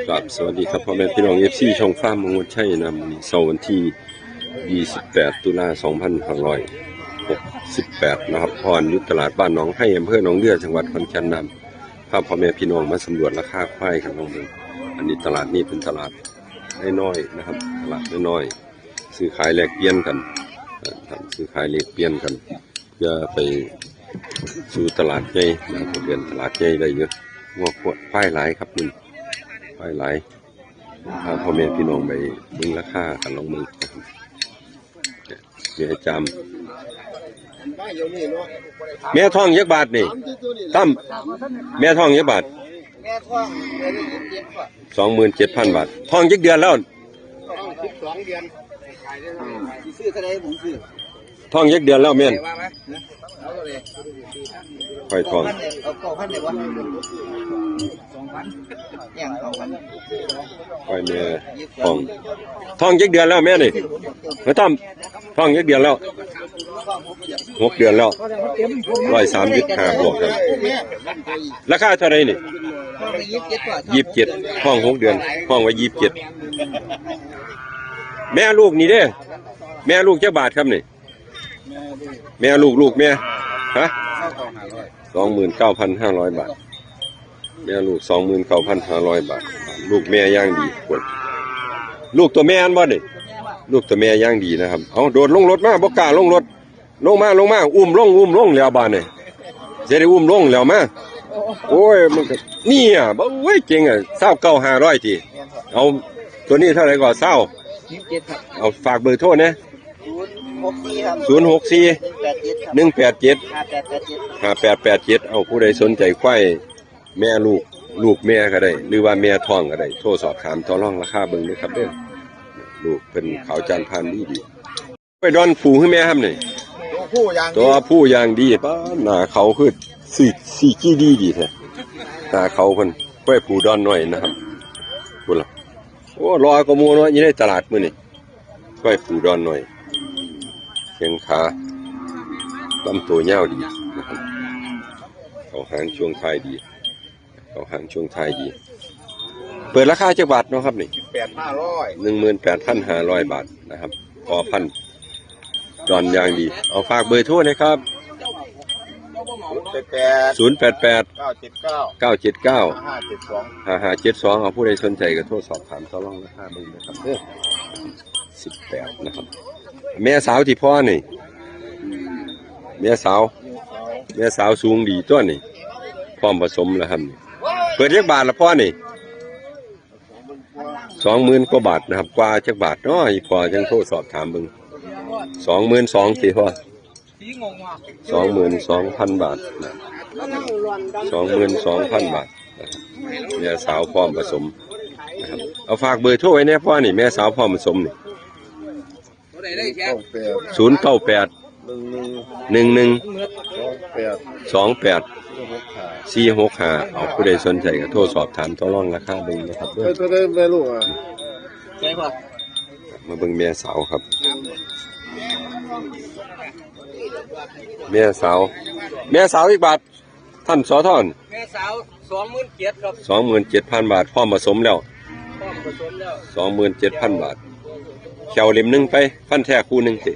ครับสวัสดีครับพ่อแม่พี่น้องFCช่องฟ้ามงคลชัยนะเสาร์วันที่28ตุลา2568นะครับพรยุทธตลาดบ้านหนองให้อำเภอหนองเลือจังหวัดขอนแก่นนำพาพ่อแม่พี่น้องมาสำรวจราคาควายกันน้องเมืองอันนี้ตลาดนี้เป็นตลาดน้อยๆนะครับตลาดน้อยๆซื้อขายแลกเปลี่ยนกันซื้อขายแลกเปลี่ยนกันเพื่อไปสู่ตลาดใหญ่นะครับเรียนตลาดใหญ่ได้เยอะงอกควายหลายครับมึงควายหลายพาพ่อแม่พี่น้องไปมึงราคากันลองมึงเดี๋ยวจำแม่ท้องยักบาทนี่ตั้มแม่ท้องยักบาทแม่ท้อง27,000 บาทท้องยักเดือนแล้ว12 เดือนซื้อเท่าไหร่ผมซื้อท้องยักเดือนแล้วแม่นค่อยท้องเอา9,000ได้บ่2,000อย่าง2,000ค่อยแม่ท้องยักเดือนแล้วแม่นี่มาตั้มท้องยักเดือนแล้ว6 เดือนแล้ว135บวกครับราคาเท่าไหร่นี่27ท้อง6 เดือนท้องไว้27แม่ลูกนี่เด้แม่ลูกจักบาทครับนี่แม่ลูกแม่ฮะ 29,500 บาทแม่ลูก 29,500 บาทลูกแม่ย่างดีคนลูกตัวแม่อันบ่นี่ลูกตัวแม่ย่างดีนะครับเอาโดดลงรถมาบ่กล้าลงรถลงมาอุ้มลงแล้วบาดนี่จะได้อุ้มลงแล้วมาโอ้ยมันก็นี่อ่ะบ่เว้ยเก่งอ่ะ29,500ทีเอาตัวนี้เท่าไหร่ก็20เอาฝากเบอร์โทรนะ064 187 5887เอาผู้ใดสนใจควายแม่ลูกแม่ก็ได้หรือว่าแม่ท้องก็ได้โทรสอบถามต่อรองราคาเบิ่งเด้อครับเด้อลูกเป็นขาวจานพันธุ์ดีไปดอนผูให้แม่ครับนี่ตัวผู้อย่างดีป้าหน้าเขาคือสีขี้ดีแท้หน้าเขาเพิ่นกล้วยผูดอนหน่อยนะครับพุ่นล่ะโอ้รอกระมูเนาะอยู่ในตลาดมื้อนี้กล้วยผูดอนหน่อยเชียงขาลำตัวยาวดีนะครับเขาหางช่วงท้ายดีเปิดราคาจักบาทเนาะครับนี่ 18,500 บาทนะครับพอพันดอนยางดีเอาฝากเบอร์โทรนะครับ088 979 5572เอาผู้ใดสนใจก็โทรสอบถามต่อรองราคาเบิ่งนะครับเด้อ18นะครับแม่สาวที่พ่อนี่แม่สาวสูงดีตัวนี่พร้อมผสมแล้วครับเปิดจักบาทละพ่อนี่20,000 กว่าบาทนะครับกว่าจักบาทเนาะพอจังโทรสอบถามเบิ่ง22,000ติพ่อ22,000 บาทนะ22,000 บาทแม่สาวพร้อมผสมนะครับเอาฝากเบอร์โทรไว้แน่พ่อนี่แม่สาวพร้อมผสมนี่098 11 28 465เอาผู้ใดสนใจก็โทรสอบถามต่อรองราคาเบิ่งนะครับเด้อแม่ลูกอ่ะใช่ป่ะมาเบิ่งแม่สาวครับแม่สาวอีกบาทท่านสอทอนแม่สาว27,000ครับ27,000 บาทพร้อมผสมแล้ว27,000 บาทแขวเล่มนึงไปฟันแท้คู่นึงสิ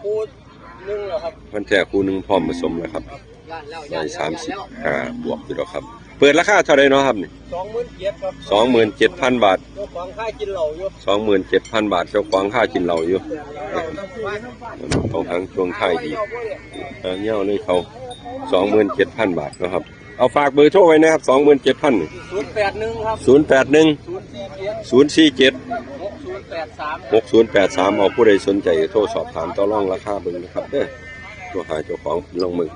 คู่นึงเหรอครับฟันแท้คู่นึงพร้อมผสมแล้วครับได้35บวกอยู่แล้วครับเปิดราคาเท่าไรเนาะครับนี่27,000 บาทเจ้าของค่ากินเหล้าอยู่27,000 บาทเจ้าของค่ากินเหล้าอยู่เขาทางช่วงท้ายดีเงี้ยวเลยเขา 27,000 บาทนะครับเอาฝากเบอร์โทรไว้นะครับ 27,000 ครับ081 047 6083เอาผู้ใดสนใจโทรสอบถามต่อรองราคาเบิ่งนะครับเด้อตัวหาเจ้าของลงมือ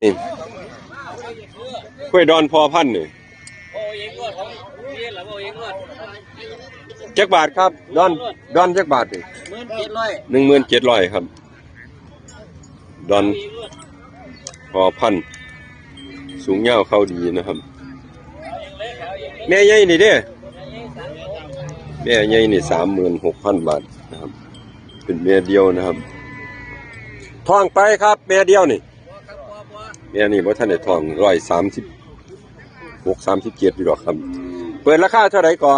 นี่กล้วยดอนพอพันนี่จักบาทครับดอนจักบาทนี่17,000ครับดอนพอพันสูงยาวเข้าดีนะครับแม่ใหญ่นี่เด้แม่ใหญ่นี่36,000 บาทนะครับเป็นแม่เดียวนะครับท้องไปครับแม่เดียวนี่ แม่นี่บ่ทันได้ทอง136 37อยู่ดอกครับเปิดราคาเท่าไหร่ก็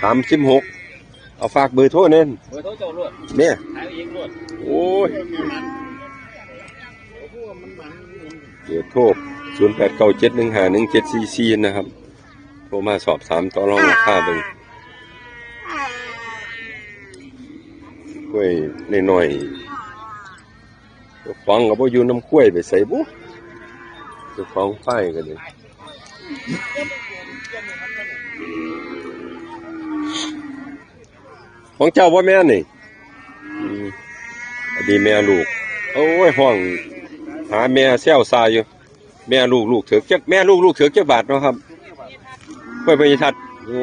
36เอาฝากเบอร์โทรเน่น เบอร์โทรเจ้ารวด แม่ ขายเองรวด โอ้ยเบอร์โทร0897151744นะครับโทรมาสอบถามต่อรองราคาเบิ่งกล้วยน้อยๆเจ้าของก็บ่อยู่น้ำกล้วยไปใส่บุเจ้าของไฟก็เลยของเจ้าบ่แม่นนี่อันนี้แม่ลูกโอ้ยห้องหาแม่แซวซายอยู่แม่ลูกเถือกจักแม่ลูกเถือกจักบาทเนาะครับกล้วยพญทัดโอ้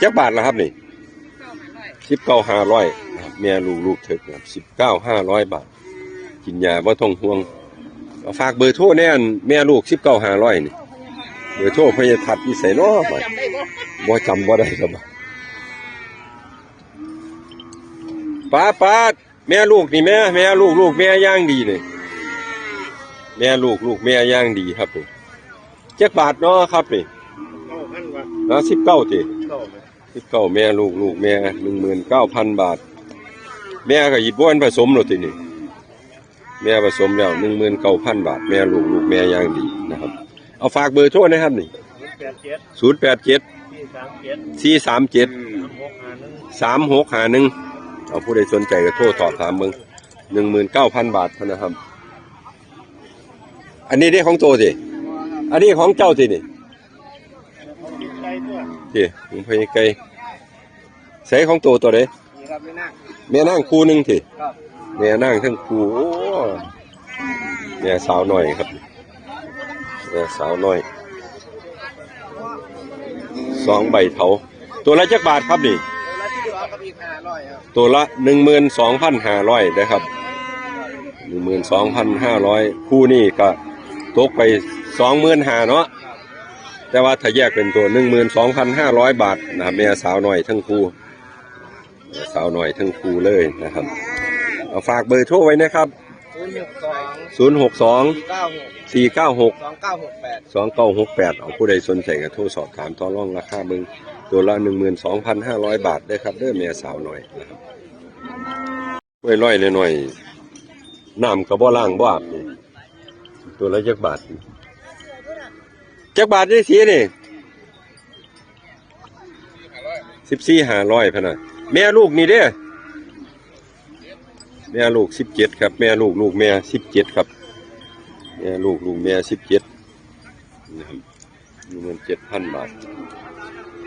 จักบาทละครับนี่19,500แม่ลูกเถือกครับ19,500 บาทกินยาบ่ต้องห่วงฝากเบอร์โทรแน่นแม่ลูก19,500นี่เบอร์โทรพญทัดอีไสเนาะบ่จำบ่ได้ครับป้าแม่ลูกนี่แม่ลูกแม่ย่างดีนี่แม่ลูกแม่ย่างดีครับนี่จักบาทเนาะครับนี่19ติ19แม่ลูกแม่ 19,000 บาทแม่ก็หยิบบ้วนผสมแล้วตินี่แม่ผสมแล้ว 19,000 บาทแม่ลูกแม่ย่างดีนะครับเอาฝากเบอร์โทรนะครับนี่087 437 3651เอาผู้ใดสนใจก็โทรสอบถามเบิ่ง 19,000 บาทนะครับอันนี้ได้ของโตสิอันนี้ของเจ้าสินี่สิผมพยไกลใส่ของโตตัวใดแม่นางคู่หนึงสิแม่นางทั้งคู่โอ้แม่สาวน้อยครับแม่สาวน้อย2ใบเถาตัวละจักบาทครับนี่ตัวละ 12,500 นะครับ 12,500 คู่นี่ก็ตกไป 25,000 เนาะแต่ว่าถ้าแยกเป็นตัว 12,500 บาทนะครับแม่สาวน้อยทั้งคู่สาวน้อยทั้งคู่เลยนะครับเอาฝากเบอร์โทรไว้นะครับ062 496 2968เอาผู้ใดสนใจก็โทรสอบถามต่อรองราคาเบิ่งตัวละ 12,500 บาทได้ครับเด้อแม่สาวน้อยนะครับไว้ร้อยหน่อยน้ำก็บ่ล้างบ่อาบนี่ตัวละจักบาทได้สินี่14,500พะนะแม่ลูกนี่เด้อแม่ลูก17ครับแม่ลูกแม่17ครับแม่ลูกแม่17นะครับ17,000 บาท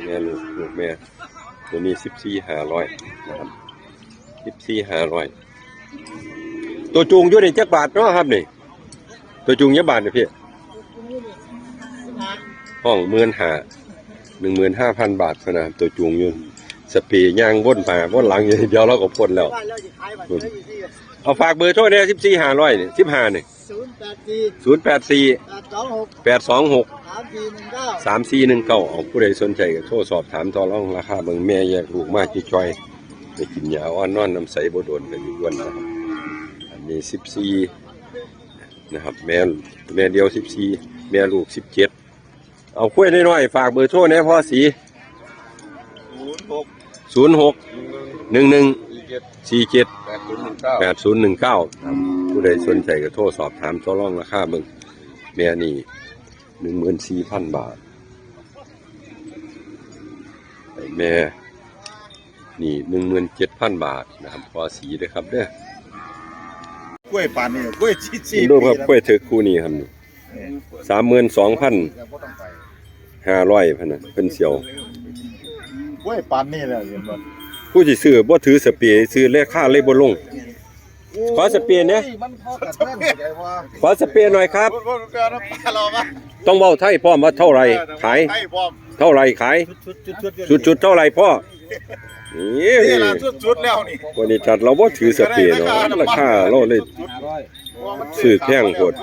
แม่ลูกแม่ตัวนี้14,500นะครับ14,500ตัวจูงอยู่ในจักบาทเนาะครับนี่ตัวจูงจักบาทนี่พี่ห้อง15,000 บาทนะตัวจูงอยู่สเปรย์ย่างวนผ่าวนหลังอย่างเดียวเราก็พ่นแล้วเอาฝากเบอร์โทรเนี่ย14,500นี่15นี่084 826 3419เอาผู้ใดสนใจก็โทรสอบถามต่อรองราคาเบิ่งแม่แยกลูกมาจ่อยไปกินยาอ่อนนอนน้ำใสบ่โดนกันอยู่วันนะครับอันนี้14นะครับแม่เดียว14แม่ลูก17เอาคุยน้อยๆฝากเบอร์โทรแน่พ่อสี06 11 47 8019ผู้ใดสนใจก็โทรสอบถามต่อรองราคาเบิ่งแม่นี่ 14,000 บาทแม่นี่ 17,000 บาทนะครับพอสีด้วยครับเด้อก ล้วยป่านนี่กล้วยชี้ ดูครับกล้วยเถือกคู่นี้ครับนี่ 32,500 พะนะเพิ่นเสียว กล้วยป่านนี่แหละเห็นบ่ ผู้สิซื้อบ่ถือสเปรย์ซื้อราคาเลยบ่ลงขอสเปรย์เนี่ยขอสเปรย์หน่อยครับต้องเว้าไทยพร้อมว่าเท่าไหร่ขายเท่าไหร่ขายจุดเท่าไหร่พ่อนี่ล่ะจุดแล้วนี่วันนี้จัดเราบ่ถือสเปรย์เนาะราคาเราเลยซื้อแพงโพด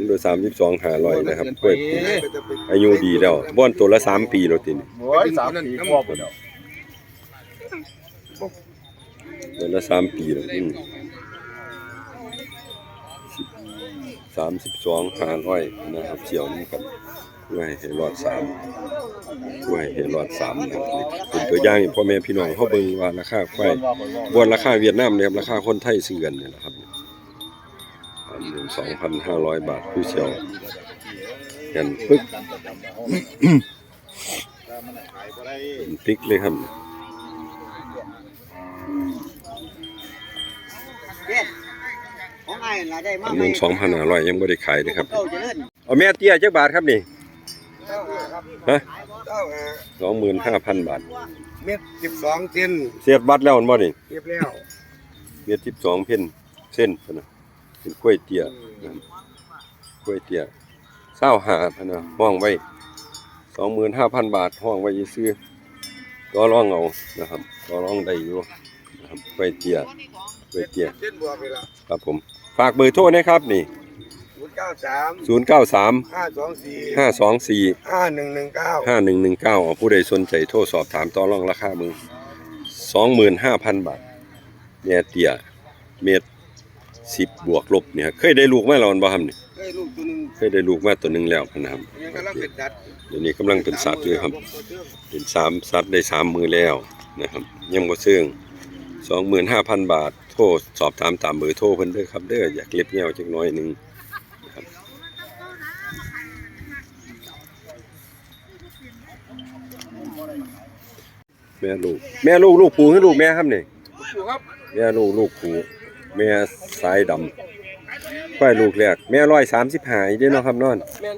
โดย32,500นะครับกล้วยอายุดีแล้วบ่อนตัวละ3 ปีแล้วตินี่ โอ้ย3 ปีพอพุ่นแล้ว ตัวละ3 ปีแล้ว 32,500นะครับเสี่ยวนี้กันช่วยให้รอด3ช่วยให้รอด3นะครับเป็นตัวอย่างให้พ่อแม่พี่น้องเฮาเบิ่งว่าราคาควายบ่ราคาเวียดนามเนี่ยครับราคาคนไทยซื้อกันนี่แหละครับ12,500 บาทผู้เสี่ยวกันปึ๊กติ๊กเลยครับ ของไอ้ละได้มา 12,500ยังบ่ได้ขายเลยครับ เก้าเจริญ เอาแม่เตี้ยจักบาทครับนี่ ครับ ฮะ 95 25,000 บาท เม็ด12เซน เสียบบัตรแล้วมันบ่นี่ เรียบแล้ว เม็ด12เส้นพุ่นน่ะเป็นกล้วยเตี้ยนะครับกล้วยเตี้ย25,000พุ่นน่ะห้องไว้ 25,000 บาทห้องไว้ซื้อก็ร้องเอานะครับก็ร้องได้อยู่นะครับกล้วยเตี้ยกล้วยเตี้ย เส้นบัวไปละ ครับผมฝากเบอร์โทรนะครับนี่ 093 093 524 524 5119 5119ผู้ใดสนใจโทรสอบถามต่อรองราคามือ 25,000 บาทเนี่ยเตี้ยเม็ด10บวกลบเนี่ยเคยได้ลูกมาแล้วบ่ครับนี่ ได้ลูกตัวหนึง เคยได้ลูกมาตัวหนึงแล้วนะครับ ยังกำลังเป็นดัด เดี๋ยวนี้กำลังเป็นสัตว์อยู่ครับเป็น3สัตว์ได้3มือแล้วนะครับยังบ่ซึ้ง 25,000 บาทโทรสอบถามตามเบอร์โทรเพิ่นเด้อครับเด้ออยากเล็บแนวจักหน่อยหนึงนะครับแม่ลูกลูกผู้คือลูกแม่ครับนี่ อยู่ครับ แม่ลูกผู้แม่สายดำควายลูกแรกแม่135อีกเด้อเนาะครับนอน แม่น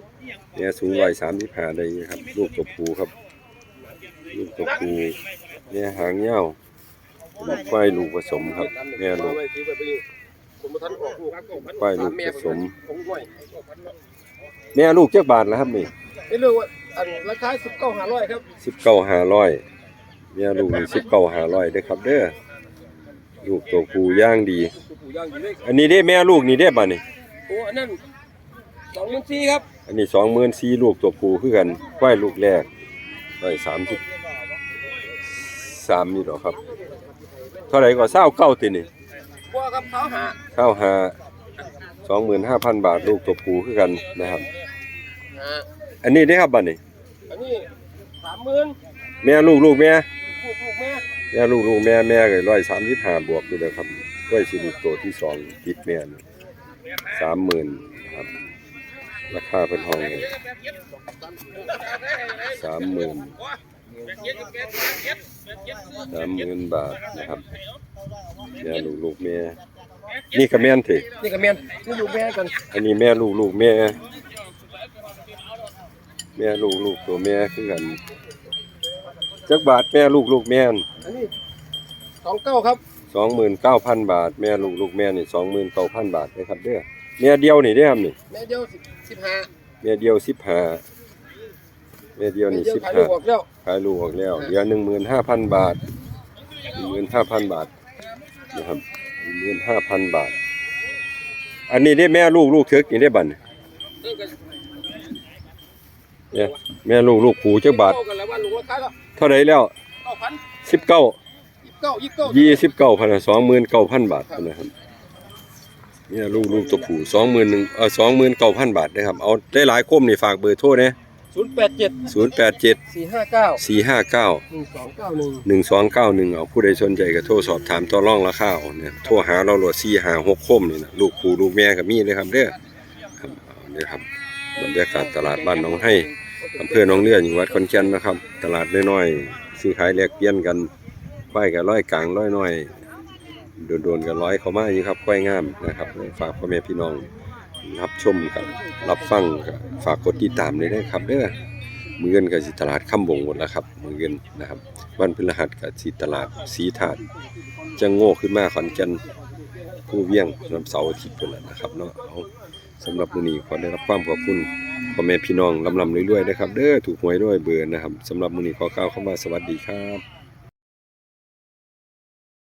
แม่สูง135ได้อยู่ครับลูกตัวผู้ครับลูกตัวผู้แม่หางยาวเป็นควายลูกผสมครับแม่ลูก ผมบ่ทันออกลูก ควายลูกผสมแม่ลูกจักบาทแล้วครับนี่ นี่เรื่องว่าอันราคา19,500ครับ 19,500แม่ลูกนี่19,500เด้อครับเด้อลูกตัวผู้ย่างดี ผู้ย่างอยู่เลย อันนี้เด้แม่ลูกนี่เด้บัดนี่ โอ้อันนั้น24,000ครับ อันนี้24,000ลูกตัวผู้คือกันควายลูกแรก133นี่ดอกครับเท่าไหร่ก็29ตินี่ บ่ครับเขาหา 25,000 บาทลูกตัวผู้คือกันนะครับ หา อันนี้เด้ครับบัดนี่ อันนี้30,000 แม่ลูกแม่ ลูกแม่ แม่ลูกแม่ก็135บวกอยู่เด้อครับด้วยสิลูกตัวที่2ติดแม่นี่30,000ครับราคาเพิ่นห้อง30,000 บาทนะครับแม่ลูกแม่นี่ก็แม่นติ นี่ก็แม่นนี่ลูกแม่กัน อันนี้แม่ลูกแม่ลูกตัวแม่คือกันจักบาทแม่ลูกแม่น อันนี้29ครับ 29,000 บาทแม่ลูกแม่นี่ 29,000 บาทนะครับเด้อแม่เดียวนี่เด้อครับนี่ แม่เดียว15 แม่เดียว15แม่เดียวนี่ ขายลูกออกแล้ว 15ขายลูกออกแล้วเหลือ 15,000 บาท 15,000 บาทนะครับ 15,000 บาทอันนี้ได้แม่ลูกเถิกนี่ได้บัดนี่เนี่ยแม่ลูกผู้จักบาท กันแล้วว่าลูกราคาแล้ว เท่าไหร่แล้ว 9,000 29 29,000 บาทนะครับเนี่ยลูกตัวผู้29,000 บาทนะครับเอาได้หลายคมนี่ฝากเบอร์โทรนะ 087 087 459 459 1291 เอาผู้ใดสนใจก็โทรสอบถามต่อรองราคาเอาเนี่ยโทรหาเราโหลด456คมนี่นะลูกผู้ลูกแม่ก็มีเลยครับเด้อครับเอาเนี่ยครับบรรยากาศตลาดบ้านหนองให้อำเภอหนองเรือจังหวัดขอนแก่นนะครับตลาดน้อยๆซื้อขายแลกเปลี่ยนกันควายก็ร้อยกลางร้อยน้อยโดนๆก็ร้อยเข้ามาอยู่ครับควายงามนะครับฝากพ่อแม่พี่น้องรับชมกับรับฟังกับฝากกดติดตามด้วยนะครับเด้อมื้ออื่นก็สิตลาดค่ำบงหมดแล้วครับมื้ออื่นนะครับวันพฤหัสก็สิตลาดสีถาดจังโง่ขึ้นมาขอนแก่นผู้เวียงวันเสาร์อาทิตย์พุ่นล่ะนะครับเนาะเอาสำหรับมื้อนี้ขอได้รับความขอบคุณพ่อแม่พี่น้องลำๆรวยๆนะครับเด้อถูกหวยด้วยเบอร์นะครับสำหรับมื้อนี้ขอกล่าวคำว่าสวัสดีครับ